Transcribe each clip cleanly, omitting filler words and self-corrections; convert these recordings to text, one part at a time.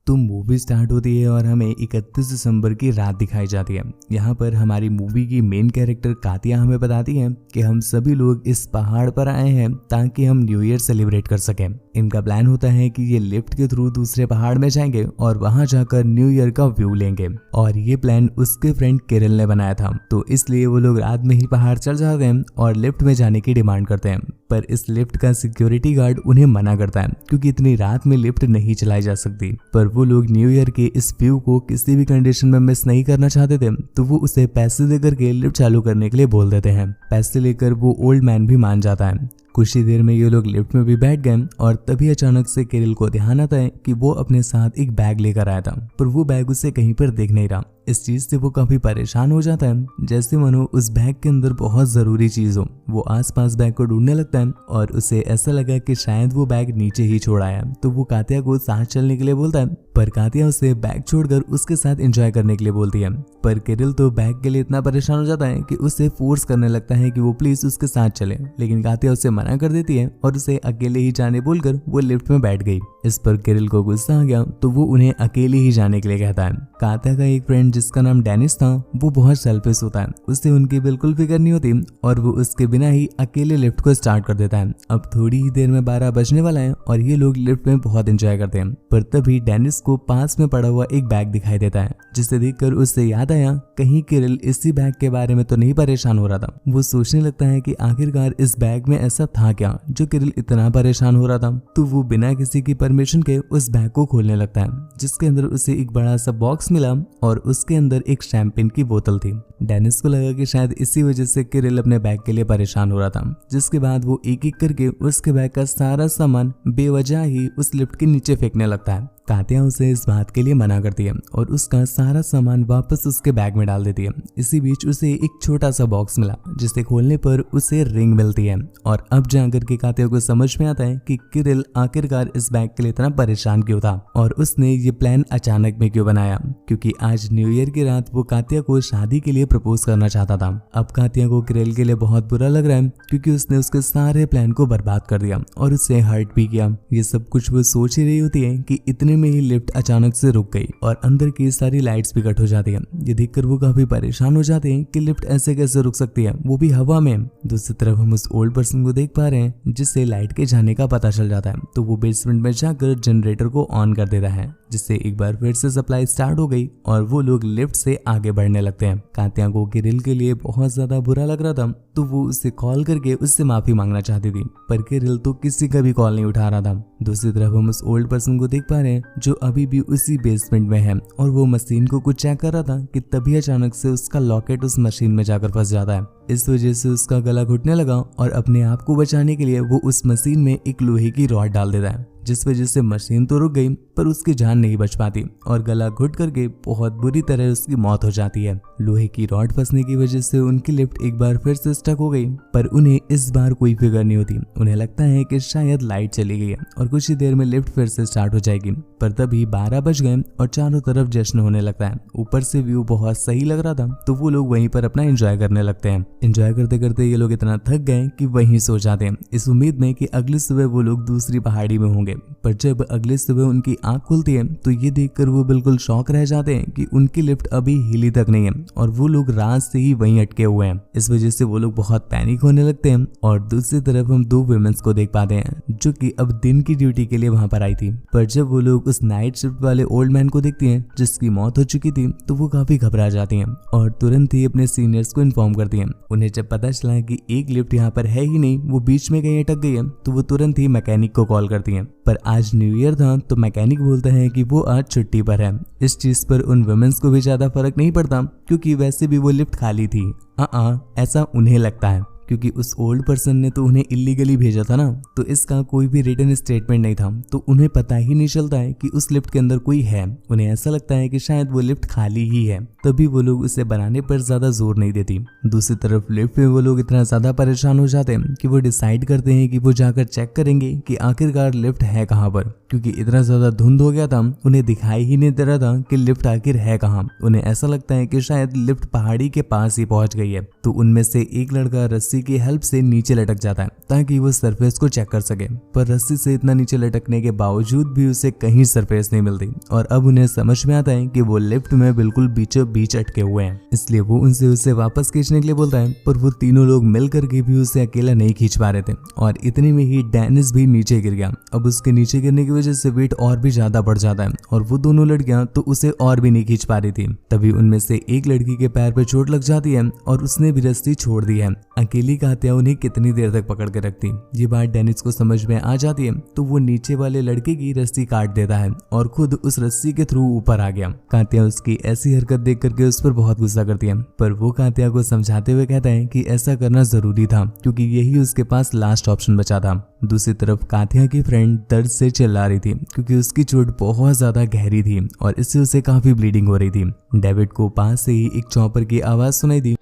तो movie start होती है और हमें 31 दिसंबर की रात दिखाई जाती है। यहाँ पर हमारी मूवी की मेन कैरेक्टर कातिया हमें बताती है कि हम सभी लोग इस पहाड़ पर आए हैं ताकि हम न्यू ईयर सेलिब्रेट कर सकें। इनका प्लान होता है कि ये लिफ्ट के थ्रू दूसरे पहाड़ में जाएंगे और वहां जाकर न्यू ईयर का व्यू लेंगे, और ये प्लान उसके फ्रेंड किरिल ने बनाया था। तो इसलिए वो लोग रात में ही पहाड़ चढ़ जाते हैं और लिफ्ट में जाने की डिमांड करते हैं। पर इस लिफ्ट का सिक्योरिटी गार्ड उन्हें मना करता है क्योंकि इतनी रात में लिफ्ट नहीं चलाई जा सकती। पर वो लोग न्यू ईयर के इस व्यू को किसी भी कंडीशन में मिस नहीं करना चाहते थे, तो वो उसे पैसे देकर के लिफ्ट चालू करने के लिए बोल देते हैं। पैसे लेकर वो ओल्ड मैन भी मान जाता है। कुछ ही देर में ये लोग लिफ्ट में भी बैठ गए और तभी अचानक से किरिल को ध्यान आता है कि वो अपने साथ एक बैग लेकर आया था, पर वो बैग उसे कहीं पर दिख नहीं रहा। इस चीज से वो काफी परेशान हो जाता है, जैसे मानो उस बैग के अंदर बहुत जरूरी चीज हो। वो आसपास बैग को ढूंढने लगता है और उसे ऐसा लगा कि शायद वो बैग नीचे ही छोड़ आया। तो वो कातिया को साथ चलने के लिए बोलता है, पर कातिया उसे बैग छोड़कर उसके साथ एंजॉय करने के लिए बोलती है। पर किरिल तो बैग के लिए इतना परेशान हो जाता है कि उसे फोर्स करने लगता है कि वो प्लीज उसके साथ चले, लेकिन कातिया उसे मना कर देती है और उसे अकेले ही जाने बोलकर वो लिफ्ट में बैठ गई। इस पर किरिल को गुस्सा आ गया, तो वो उन्हें अकेले ही जाने के लिए कहता है। कातिया का एक फ्रेंड जिसका नाम डेनिस था, वो बहुत सेल्फिश होता है, उसे उनकी बिल्कुल फिक्र नहीं होती और वो उसके बिना ही अकेले लिफ्ट को स्टार्ट कर देता है। अब थोड़ी ही देर में 12 बजने वाला है और ये लोग लिफ्ट में बहुत एंजॉय करते हैं। पर तभी डेनिस को पास में पड़ा हुआ एक बैग दिखाई देता है, जिसे देखकर उससे याद आया कहीं किरिल इसी बैग के बारे में तो नहीं परेशान हो रहा था। वो सोचने लगता है कि आखिरकार इस बैग में ऐसा था क्या जो किरिल इतना परेशान हो रहा था। तो वो बिना किसी की परमिशन के उस बैग को खोलने लगता है, जिसके अंदर उसे एक बड़ा सा बॉक्स मिला और उसके अंदर एक शैंपेन की बोतल थी। डेनिस को लगा कि शायद इसी वजह से किरिल अपने बैग के लिए परेशान हो रहा था, जिसके बाद वो एक एक करके उसके बैग का सारा सामान बेवजह ही उस लिफ्ट के नीचे फेंकने लगता है। कातिया उसे इस बात के लिए मना करती है और उसका सारा सामान वापस उसके बैग में डाल देती है। इसी बीच उसे एक छोटा सा बॉक्स मिला, जिसे खोलने पर उसे रिंग मिलती है और अब जाकर के कातिया को समझ में आता है कि किरिल आखिरकार इस बैग के लिए इतना परेशान क्यों था और उसने ये प्लान अचानक में क्यों बनाया, क्योंकि आज न्यू ईयर की रात वो कातिया को शादी के लिए प्रपोज करना चाहता था। अब कातिया को किरिल के लिए बहुत बुरा लग रहा है क्योंकि उसने उसके सारे प्लान को बर्बाद कर दिया और उसे हर्ट भी किया। ये सब कुछ वो सोच ही रही होती है कि इतने में ही लिफ्ट अचानक से रुक गई और अंदर की सारी लाइट्स भी कट हो जाती है। ये देखकर वो काफी परेशान हो जाते हैं कि लिफ्ट ऐसे कैसे रुक सकती है, वो भी हवा में। दूसरी तरफ हम उस ओल्ड पर्सन को देख पा रहे हैं जिससे लाइट के जाने का पता चल जाता है। तो वो बेसमेंट में जाकर जनरेटर को ऑन कर देता है, जिससे एक बार फिर से सप्लाई स्टार्ट हो गई और वो लोग लिफ्ट से आगे बढ़ने लगते हैं। कातिया को किरिल के लिए बहुत ज्यादा बुरा लग रहा था, तो वो उसे कॉल करके उससे माफी मांगना चाहती थी, पर किरिल तो किसी का भी कॉल नहीं उठा रहा था। दूसरी तरफ हम उस ओल्ड पर्सन को देख पा रहे हैं जो अभी भी उसी बेसमेंट में है और वो मशीन को कुछ चेक कर रहा था कि तभी अचानक से उसका लॉकेट उस मशीन में जाकर फंस जाता है। इस वजह से उसका गला घुटने लगा और अपने आप को बचाने के लिए वो उस मशीन में एक लोहे की रॉड डाल देता है, जिस वजह से मशीन तो रुक गई पर उसकी जान नहीं बच पाती और गला घुट करके बहुत बुरी तरह उसकी मौत हो जाती है। लोहे की रॉड फंसने की वजह से उनकी लिफ्ट एक बार फिर से स्टक हो गई, पर उन्हें इस बार कोई फिक्र नहीं होती। उन्हें लगता है कि शायद लाइट चली गई है और कुछ ही देर में लिफ्ट फिर से स्टार्ट हो जाएगी। पर तभी 12 बज गए और चारों तरफ जश्न होने लगता है। ऊपर से व्यू बहुत सही लग रहा था, तो वो लोग वहीं पर अपना एंजॉय करने लगते हैं। एंजॉय करते करते ये लोग इतना थक गए कि वहीं सो जाते हैं, इस उम्मीद में कि अगली सुबह वो लोग दूसरी पहाड़ी में होंगे। पर जब अगली सुबह उनकी आंख खुलती है तो ये देखकर वो बिल्कुल शॉक रह जाते हैं कि उनकी लिफ्ट अभी हिली तक नहीं है और वो लोग रात से ही वहीं अटके हुए हैं। इस वजह से वो लोग बहुत पैनिक होने लगते हैं और दूसरी तरफ हम 2 वुमेन्स को देख पाते हैं जो कि अब दिन की ड्यूटी के लिए वहां पर आई थी। पर जब वो लोग उस नाइट शिफ्ट वाले ओल्ड मैन को देखती हैं जिसकी मौत हो चुकी थी, तो वो काफी घबरा जाती हैं और तुरंत ही अपने सीनियर्स को इन्फॉर्म करती हैं। उन्हें जब पता चला कि एक लिफ्ट यहाँ पर है ही नहीं, वो बीच में कहीं अटक गई है, तो वो तुरंत ही मैकेनिक को कॉल करती हैं। पर आज न्यू ईयर था, तो मैकेनिक बोलता है कि वो आज छुट्टी पर है। इस चीज पर उन वुमेन्स को भी ज्यादा फर्क नहीं पड़ता क्योंकि वैसे भी वो लिफ्ट खाली थी। ऐसा उन्हें लगता है क्योंकि उस ओल्ड पर्सन ने तो उन्हें इलीगली भेजा था ना, तो इसका कोई भी रिटन स्टेटमेंट नहीं था, तो उन्हें पता ही नहीं चलता है कि उस लिफ्ट के अंदर कोई है। उन्हें ऐसा लगता है कि शायद वो लिफ्ट खाली ही है, तभी वो लोग उसे बनाने पर ज्यादा जोर नहीं देती। दूसरी तरफ लिफ्ट में वो लोग इतना ज्यादा परेशान हो जाते हैं कि वो डिसाइड करते हैं कि वो जाकर चेक करेंगे कि आखिरकार लिफ्ट है कहाँ पर, क्योंकि इतना ज्यादा धुंध हो गया था, उन्हें दिखाई ही नहीं दे रहा था कि लिफ्ट आखिर है कहाँ। उन्हें ऐसा लगता है कि शायद लिफ्ट पहाड़ी के पास ही पहुंच गई है। तो उनमें से एक लड़का रस्सी रस्सी की हेल्प से नीचे लटक जाता है ताकि वो सरफेस को चेक कर सके, पर रस्सी से इतना नीचे लटकने के बावजूद भी उसे कहीं सरफेस नहीं मिलती और अब उन्हें समझ में आता है कि वो लिफ्ट में बिल्कुल बीचों बीच अटके हुए हैं। इसलिए वो उनसे उसे वापस खींचने के लिए बोलता है, पर वो तीनों लोग मिल करके भी उसे अकेला नहीं खींच पा रहे थे और इतने में ही डेनिस भी नीचे गिर गया। अब उसके नीचे गिरने की वजह से वेट और भी ज्यादा बढ़ जाता है और वो दोनों लड़कियां तो उसे और भी नहीं खींच पा रही थी। तभी उनमें से एक लड़की के पैर पे चोट लग जाती है और उसने भी रस्सी छोड़ दी है। अकेली कात्या उन्हें कितनी देर तक पकड़ के रखती। ये बात डेनिस को समझ में आ जाती है तो वो नीचे वाले लड़के की रस्सी काट देता है और खुद उस रस्सी के थ्रू ऊपर आ गया। कात्या उसकी ऐसी हरकत देख करके उस पर बहुत गुस्सा करती है, पर वो कात्या को समझाते हुए कहता है कि ऐसा करना जरूरी था क्योंकि यही उसके पास लास्ट ऑप्शन बचा था। दूसरी तरफ कात्या की फ्रेंड दर्द से चिल्ला रही थी क्योंकि उसकी चोट बहुत ज्यादा गहरी थी और इससे उसे काफी ब्लीडिंग हो रही थी। डेविड को पास से ही एक चॉपर की आवाज सुनाई दी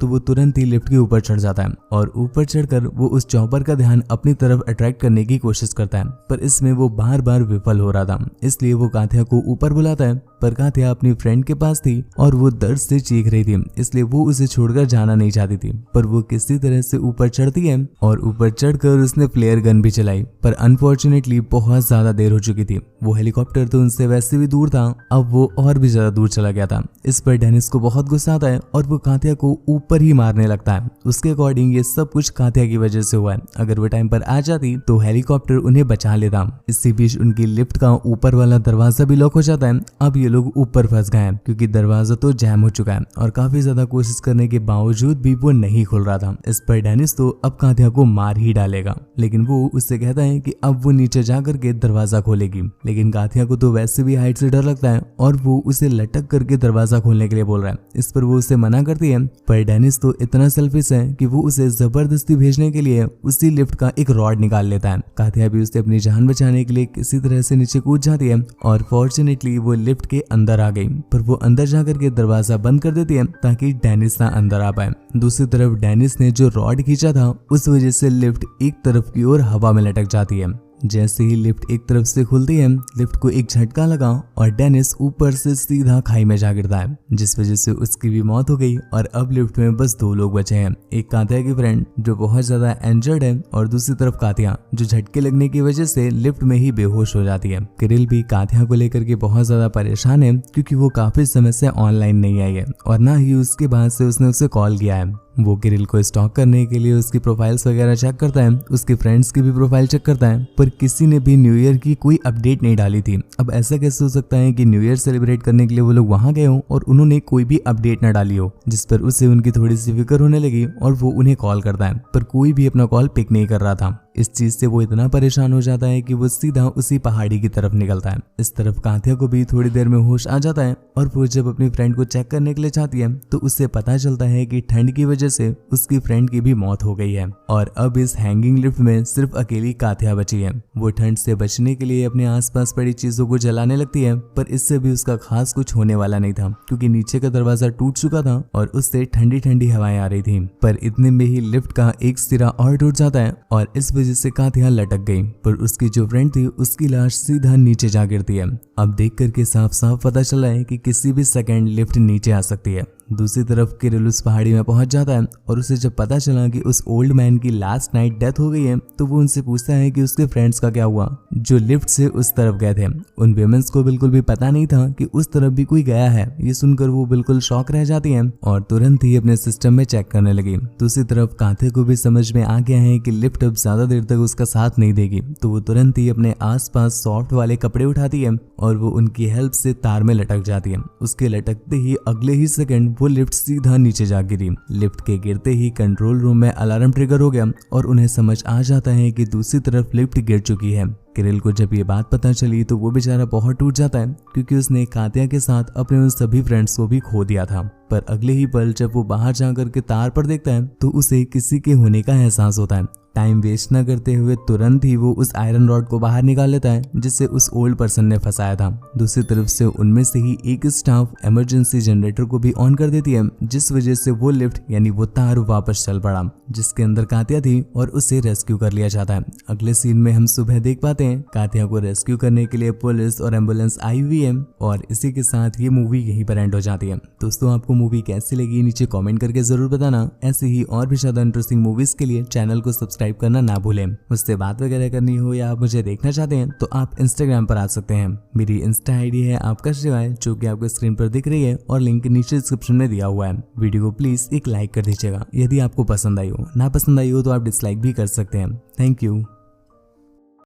तो वो तुरंत ही लिफ्ट के ऊपर चढ़ जाता है और ऊपर चढ़कर वो उस चॉपर का ध्यान अपनी तरफ अट्रैक्ट करने की कोशिश करता है, पर इसमें वो बार बार विफल हो रहा था। इसलिए वो कात्या को ऊपर बुलाता है, पर कात्या अपनी फ्रेंड के पास थी और वो दर्द से चीख रही थी, इसलिए वो उसे छोड़कर जाना नहीं चाहती थी। पर वो किसी तरह से ऊपर चढ़ती है और ऊपर चढ़कर उसने फ्लेयर गन भी चलाई, पर अनफॉर्चुनेटली बहुत ज्यादा देर हो चुकी थी। वो हेलीकॉप्टर तो उनसे वैसे भी दूर था, अब वो और भी ज्यादा दूर चला गया था। इस पर डेनिस को बहुत गुस्सा आता है और वो कात्या को ऊपर ही मारने लगता है। उसके अकॉर्डिंग ये सब कुछ कात्या की वजह से हुआ है। अगर वो टाइम पर आ जाती तो हेलीकॉप्टर उन्हें बचा लेता। इसी बीच उनकी लिफ्ट का ऊपर वाला दरवाजा भी लॉक हो जाता है। अब ये लोग ऊपर फंस गए हैं क्योंकि दरवाजा तो जैम हो चुका है और काफी ज्यादा कोशिश करने के बावजूद भी वो नहीं खुल रहा था। इस पर डेनिस तो अब कात्या को मार ही डालेगा, लेकिन वो उससे कहता है कि अब वो नीचे जाकर के दरवाजा खोलेगी। लेकिन कात्या को तो वैसे भी हाइट से डर लगता है और वो उसे लटक करके दरवाजा खोलने के लिए बोल रहा है। इस पर वो उसे मना करती है, पर डेनिस तो इतना सेल्फिश है कि वो उसे जबरदस्ती भेजने के लिए उसी लिफ्ट का एक रॉड निकाल लेता है। कात्या भी उसे अपनी जान बचाने के लिए किसी तरह से नीचे कूद जाती है और फॉर्चुनेटली वो लिफ्ट के अंदर आ गई, पर वो अंदर जाकर के दरवाजा बंद कर देती है ताकि डेनिस ना अंदर आ पाए। दूसरी तरफ डेनिस ने जो रॉड खींचा था उस वजह से लिफ्ट एक तरफ की ओर हवा में लटक जाती है। जैसे ही लिफ्ट एक तरफ से खुलती है, लिफ्ट को एक झटका लगा और डेनिस ऊपर से सीधा खाई में जा गिरता है, जिस वजह से उसकी भी मौत हो गई। और अब लिफ्ट में बस दो लोग बचे हैं, एक कात्या की फ्रेंड जो बहुत ज्यादा इंजर्ड है और दूसरी तरफ कात्या जो झटके लगने की वजह से लिफ्ट में ही बेहोश हो जाती है। किरिल भी कात्या को लेकर के बहुत ज्यादा परेशान है क्योंकि वो काफी समय से ऑनलाइन नहीं आई है और ना ही उसके बाद से उसने उसे कॉल किया है। वो किरिल को स्टॉक करने के लिए उसकी प्रोफाइल्स वगैरह चेक करता है, उसके फ्रेंड्स की भी प्रोफाइल चेक करता है, पर किसी ने भी न्यू ईयर की कोई अपडेट नहीं डाली थी। अब ऐसा कैसे हो सकता है कि न्यू ईयर सेलिब्रेट करने के लिए वो लोग वहां गए हो और उन्होंने कोई भी अपडेट न डाली हो, जिस पर उसे उनकी थोड़ी सी फिक्र होने लगी और वो उन्हें कॉल करता है, पर कोई भी अपना कॉल पिक नहीं कर रहा था। इस चीज से वो इतना परेशान हो जाता है कि वो सीधा उसी पहाड़ी की तरफ निकलता है। इस तरफ कात्या को भी थोड़ी देर में होश आ जाता है और वो जब अपनी फ्रेंड को चेक करने के लिए जाती है तो उससे पता चलता है कि ठंड की वजह से उसकी फ्रेंड की भी मौत हो गई है और अब इस हैंगिंग लिफ्ट में सिर्फ अकेली कात्या बची है। वो ठंड से बचने के लिए अपने आसपास पड़ी चीजों को जलाने लगती है, पर इससे भी उसका खास कुछ होने वाला नहीं था क्योंकि नीचे का दरवाजा टूट चुका था और उससे ठंडी ठंडी हवाएं आ रही थी। पर इतने में ही लिफ्ट का एक सिरा और टूट जाता है और इस वजह से कात्या लटक गई, पर उसकी जो फ्रेंड थी उसकी लाश सीधा नीचे जा गिरती है। अब देख करके साफ साफ पता चला है कि किसी भी सेकंड लिफ्ट नीचे आ सकती है। दूसरी तरफ किरिल उस पहाड़ी में पहुंच जाता है और उसे जब पता चला कि उस ओल्ड मैन की लास्ट नाइट डेथ हो गई है तो वो उनसे पूछता है कि उसके फ्रेंड्स का क्या हुआ जो लिफ्ट से उस तरफ गए थे। उन विमेंस को बिल्कुल भी पता नहीं था कि उस तरफ भी कोई गया है। ये सुनकर वो बिल्कुल शॉक रह जाती हैं और तुरंत ही अपने सिस्टम में चेक करने लगी। दूसरी तरफ कात्या को भी समझ में आ गया है कि लिफ्ट अब ज्यादा देर तक उसका साथ नहीं देगी, तो वो तुरंत ही अपने आसपास सॉफ्ट वाले कपड़े उठाती है और वो उनकी हेल्प से तार में लटक जाती है। उसके लटकते ही अगले ही सेकंड वो लिफ्ट सीधा नीचे जा गिरी। लिफ्ट के गिरते ही कंट्रोल रूम में अलार्म ट्रिगर हो गया और उन्हें समझ आ जाता है कि दूसरी तरफ लिफ्ट गिर चुकी है। किरिल को जब ये बात पता चली तो वो बेचारा बहुत टूट जाता है क्योंकि उसने कात्या के साथ अपने उन सभी फ्रेंड्स को भी खो दिया था। पर अगले ही पल जब वो बाहर जाकर के तार पर देखता है तो उसे किसी के होने का एहसास होता है। टाइम वेस्ट न करते हुए तुरंत ही वो उस आयरन रॉड को बाहर निकाल लेता है जिससे उस ओल्ड पर्सन ने फंसाया था। दूसरी तरफ से उनमें से ही एक स्टाफ इमरजेंसी जनरेटर को भी ऑन कर देती है, जिस वजह से वो लिफ्ट यानी वो तार वापस चल पड़ा जिसके अंदर कात्या थी और उसे रेस्क्यू कर लिया जाता है। अगले सीन में हम सुबह देख पाते होते हैं। कातिया को रेस्क्यू करने के लिए पुलिस और एम्बुलेंस आई हुई है और इसी के साथ ये मूवी यहीं पर एंड हो जाती है। दोस्तों, आपको मूवी कैसी लगी नीचे कमेंट करके जरूर बताना। ऐसे ही और भी ज्यादा इंटरेस्टिंग मूवीज के लिए चैनल को सब्सक्राइब करना ना भूलें। मुझसे बात वगैरह करनी हो या आप मुझे देखना चाहते हैं तो आप इंस्टाग्राम पर आ सकते हैं। मेरी इंस्टा आईडी है आकाश शिवाय, जो कि आपको स्क्रीन पर दिख रही है और लिंक नीचे डिस्क्रिप्शन में दिया हुआ है। वीडियो को प्लीज एक लाइक कर दीजिएगा यदि आपको पसंद आई हो। ना पसंद आई हो तो आप डिसलाइक भी कर सकते हैं। Thank you.